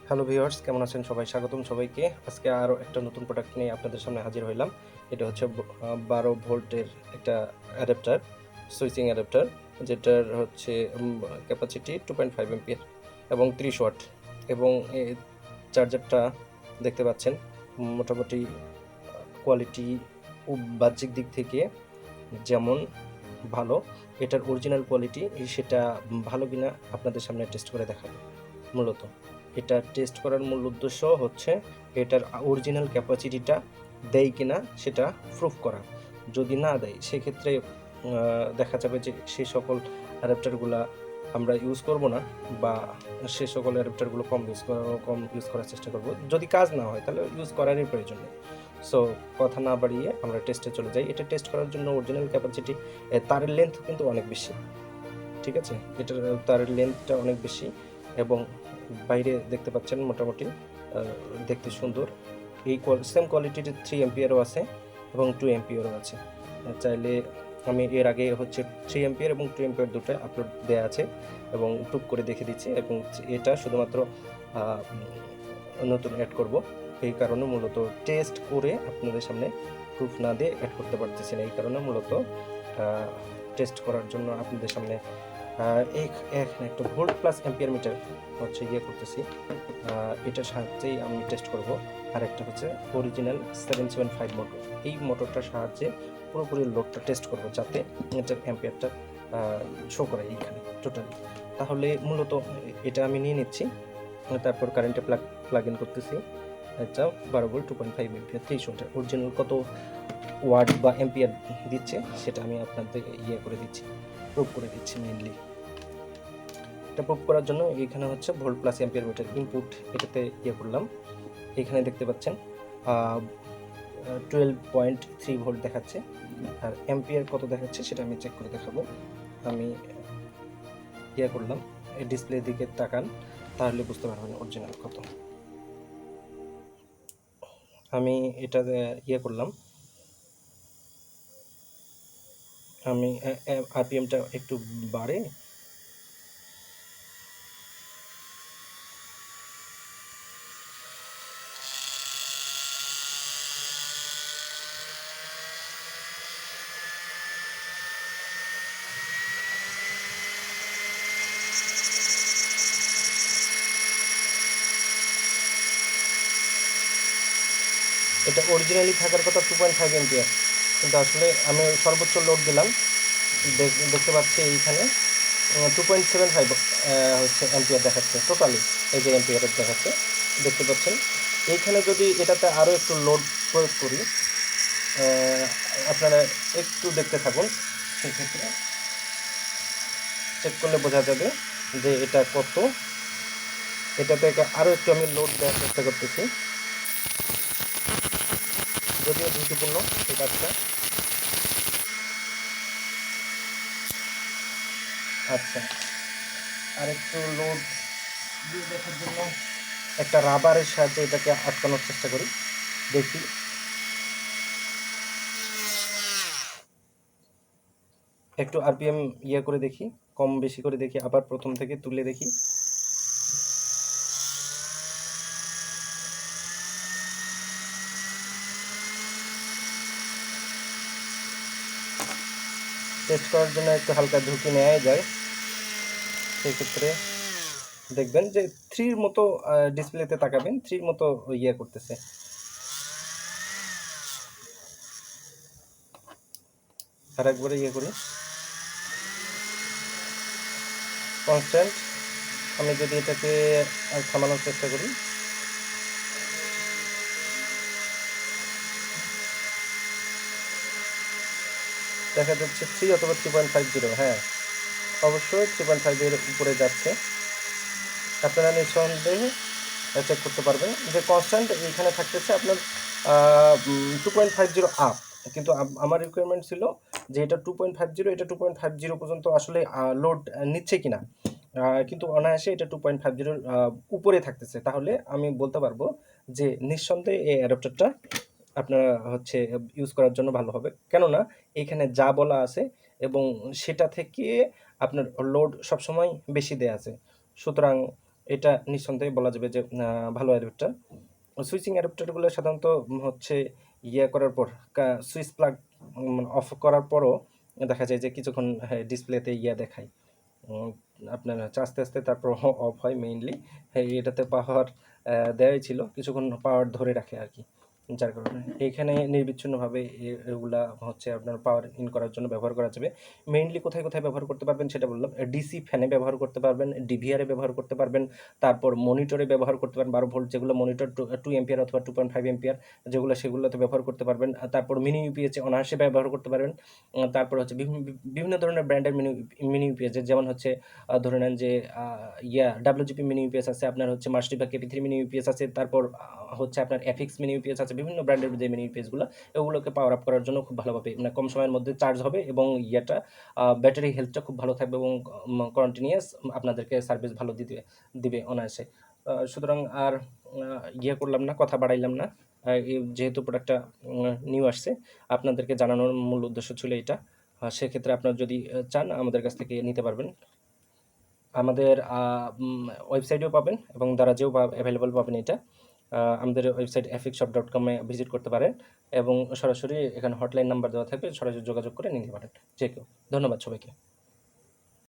Hello viewers, কেমন আছেন সবাই? স্বাগতম সবাইকে। আজকে আরও একটা নতুন প্রোডাক্ট নিয়ে আপনাদের সামনে হাজির হইলাম। এটা হচ্ছে 12 ভোল্টের একটা অ্যাডাপ্টার, সুইচিং অ্যাডাপ্টার, যেটার হচ্ছে ক্যাপাসিটি 2.5 এম্পিয়ার এবং 30 ওয়াট। এবং এই চার্জারটা দেখতে পাচ্ছেন মোটামুটি কোয়ালিটি ও বাহ্যিক দিক থেকে যেমন ভালো, এটার অরিজিনাল কোয়ালিটি সেটা ভালো কিনা আপনাদের সামনে টেস্ট করে দেখাবো। মূলত এটা টেস্ট করার মূল উদ্দেশ্য হচ্ছে এটার অরিজিনাল ক্যাপাসিটিটা দেয় কিনা সেটা প্রুফ করা। যদি না দেয় সেক্ষেত্রে দেখা যাবে যে সে সকল অ্যাডাপ্টারগুলা আমরা ইউজ করব না, বা সে সকল অ্যাডাপ্টারগুলো কম ইউজ করার চেষ্টা করব। যদি কাজ না হয় তাহলে ইউজ করারই প্রয়োজন নেই। সো কথা না বাড়িয়ে আমরা টেস্টে চলে যাই। এটা টেস্ট করার জন্য অরিজিনাল ক্যাপাসিটি, তারের লেন্থ কিন্তু অনেক বেশি, ঠিক আছে? এটার তারের লেন্থটা অনেক বেশি এবং বাইরে দেখতে পাচ্ছেন মোটামুটি দেখতে সুন্দর। এই সেম কোয়ালিটির 3 এম্পিয়ারও আছে এবং 2 এম্পিয়ারও আছে। চাইলে আমি এর আগে হচ্ছে 3 এম্পিয়ার এবং 2 এম্পিয়ার দুটোই আপলোড দেওয়া আছে এবং টুক করে দেখে দিচ্ছি, এবং এটা শুধুমাত্র নতুন অ্যাড করব। এই কারণে মূলত টেস্ট করে আপনাদের সামনে প্রুফ না দিয়ে অ্যাড করতে পারতেছি না। এই কারণে মূলত টেস্ট করার জন্য আপনাদের সামনে এখানে একটা ভোল্ট প্লাস অ্যাম্পিয়ার মিটার হচ্ছে করতেছি। এটার সাহায্যেই আমি টেস্ট করব। আর একটা হচ্ছে অরিজিনাল 775 মোটর। এই মোটরটার সাহায্যে পুরোপুরি লোডটা টেস্ট করব, যাতে এটার অ্যাম্পিয়ারটা শো করে এইখানে টোটালি। তাহলে মূলত এটা আমি নিয়ে নিচ্ছি, তারপর কারেন্টে প্লাগ ইন করতেছি। এটা 12 ভোল্ট 2.5 এম্পিয়ার 30 ওয়াটের। অরিজিনাল কত ওয়াট বা এম্পিয়ার দিচ্ছে সেটা আমি আপনাদের করে দিচ্ছি, প্রুভ করে দিচ্ছি। মেইনলি এটা প্রুভ করার জন্য এখানে হচ্ছে volt plus ampere meter input, এটাতে করলাম। এখানে দেখতে পাচ্ছেন 12.3 ভোল্ট দেখাচ্ছে, আর অ্যাম্পিয়ার কত দেখাচ্ছে সেটা আমি চেক করে দেখাবো। আমি করলাম, এই ডিসপ্লের দিকে তাকান, তাহলে বুঝতে পারবেন অরিজিনাল কত। আমি এটা করলাম, আমি আরপিএমটা একটু বাড়ে এটা অরিজিনালি থাকার কথা 2.5 এম্পিয়ার, কিন্তু আসলে আমি সর্বোচ্চ লোড দিলাম, দেখতে পাচ্ছি এইখানে 2.75 হচ্ছে এম্পিয়ার দেখাচ্ছে টোটালি। এই যে এম্পিয়ারের দেখাচ্ছে দেখতে পাচ্ছেন। এইখানে যদি এটাতে আরও একটু লোড প্রয়োগ করি, আপনারা একটু দেখতে থাকুন, সেক্ষেত্রে চেক করলে বোঝা যাবে যে এটা কত। এটাতে আরও একটু আমি লোড দেওয়ার চেষ্টা করতেছি, যদিও ঝুঁকিপূর্ণ এই কাজটা। আচ্ছা, আর একটু লোড দিয়ে দেখার জন্য একটা রাবারের সাহায্যে এটাকে আটকানোর চেষ্টা করি, দেখি। একটু আরপিএম করে দেখি, কম বেশি করে দেখি, আবার প্রথম থেকে তুলে দেখি। টেস্ট করার জন্য একটু হালকা ঝুঁকি নেওয়াই যায়। সেক্ষেত্রে দেখবেন যে 3 মতো ডিসপ্লেতে তাকাবেন, 3 মতো করতেছে। আর একবারে করি কনস্ট্যান্ট। আমি যদি এটাকে থামানোর চেষ্টা করি, দেখা যাচ্ছে 3 অথবা 3.50। হ্যাঁ, অবশ্যই 3.5 এর উপরে যাচ্ছে। আপনারা নিঃসন্দেহে চেক করতে পারবেন যে কনস্ট্যান্ট এইখানে থাকতেছে আপনার 2.50 আপ। কিন্তু আমার রিকোয়ারমেন্ট ছিল যে এটা 2.50, এটা 2.50 পর্যন্ত আসলে লোড নিচ্ছে কিনা, কিন্তু অনায়াসে এটা 2.50 উপরে থাকতেছে। তাহলে আমি বলতে পারবো যে নিঃসন্দেহে এই অ্যাডাপ্টারটা আপনারা হচ্ছে ইউজ করার জন্য ভালো হবে। কেননা এইখানে যা বলা আছে এবং সেটা থেকে আপনার লোড সবসময় বেশি দেয়া আছে। সুতরাং এটা নিঃসন্দেহে বলা যাবে যে ভালো অ্যাডাপ্টার। সুইচিং অ্যাডাপ্টারগুলো সাধারণত হচ্ছে করার পর সুইচ প্লাগ অফ করার পরও দেখা যায় যে কিছুক্ষণ ডিসপ্লেতে দেখায়। উম, আপনার হচ্ছে আস্তে আস্তে তারপর অফ হয় মেইনলি। এটাতে পাওয়ার দেওয়াই ছিল, কিছুক্ষণ পাওয়ার ধরে রাখে আর কি। যার কারণে এইখানে নির্বিচ্ছিন্নভাবে এগুলা হচ্ছে আপনার পাওয়ার ইন করার জন্য ব্যবহার করা যাবে। মেইনলি কোথায় কোথায় ব্যবহার করতে পারবেন সেটা বললাম। ডিসি ফ্যানে ব্যবহার করতে পারবেন, ডিভিআরে ব্যবহার করতে পারবেন, তারপর মনিটরে ব্যবহার করতে পারেন। 12 ভোল্ট যেগুলো মনিটর 2 এম্পিয়ার অথবা 2.5 এম্পিয়ার যেগুলো, সেগুলোতে ব্যবহার করতে পারবেন। তারপর মিনি ইউপিএসে অনায়াসে ব্যবহার করতে পারবেন। তারপর হচ্ছে বিভিন্ন ধরনের ব্র্যান্ডের মিনি ইউপিএস, যেমন হচ্ছে ধরে নেন যে ডাব্লিউজিপি মিনি ইউপিএস আছে, আপনার হচ্ছে মার্শিবা কেপি3 মিনি ইউপিএস আছে, তারপর হচ্ছে আপনার এফিক্স মিনি ইউপিএস আছে, বিভিন্ন ব্র্যান্ডের যে মিনি ইউপিএসগুলো, এগুলোকে পাওয়ার আপ করার জন্য খুব ভালোভাবে মানে কম সময়ের মধ্যে চার্জ হবে এবং ব্যাটারি হেলথটা খুব ভালো থাকবে এবং কন্টিনিউয়াস আপনাদেরকে সার্ভিস ভালো দিবে অনায়াসে। সুতরাং আর করলাম না, কথা বাড়াইলাম না। যেহেতু প্রোডাক্টটা নিউ আসছে, আপনাদেরকে জানানোর মূল উদ্দেশ্য ছিল এটা। সেক্ষেত্রে আপনারা যদি চান আমাদের কাছ থেকে নিতে পারবেন। আমাদের ওয়েবসাইটেও পাবেন এবং দারাজেও অ্যাভেলেবল পাবেন এটা। আমাদের ওয়েবসাইট afixshop.com-এ ভিজিট করতে পারেন এবং সরাসরি এখানে হটলাইন নাম্বার দেওয়া থাকবে, সরাসরি যোগাযোগ করে নিতে পারেন যে কেউ। ধন্যবাদ সবাইকে।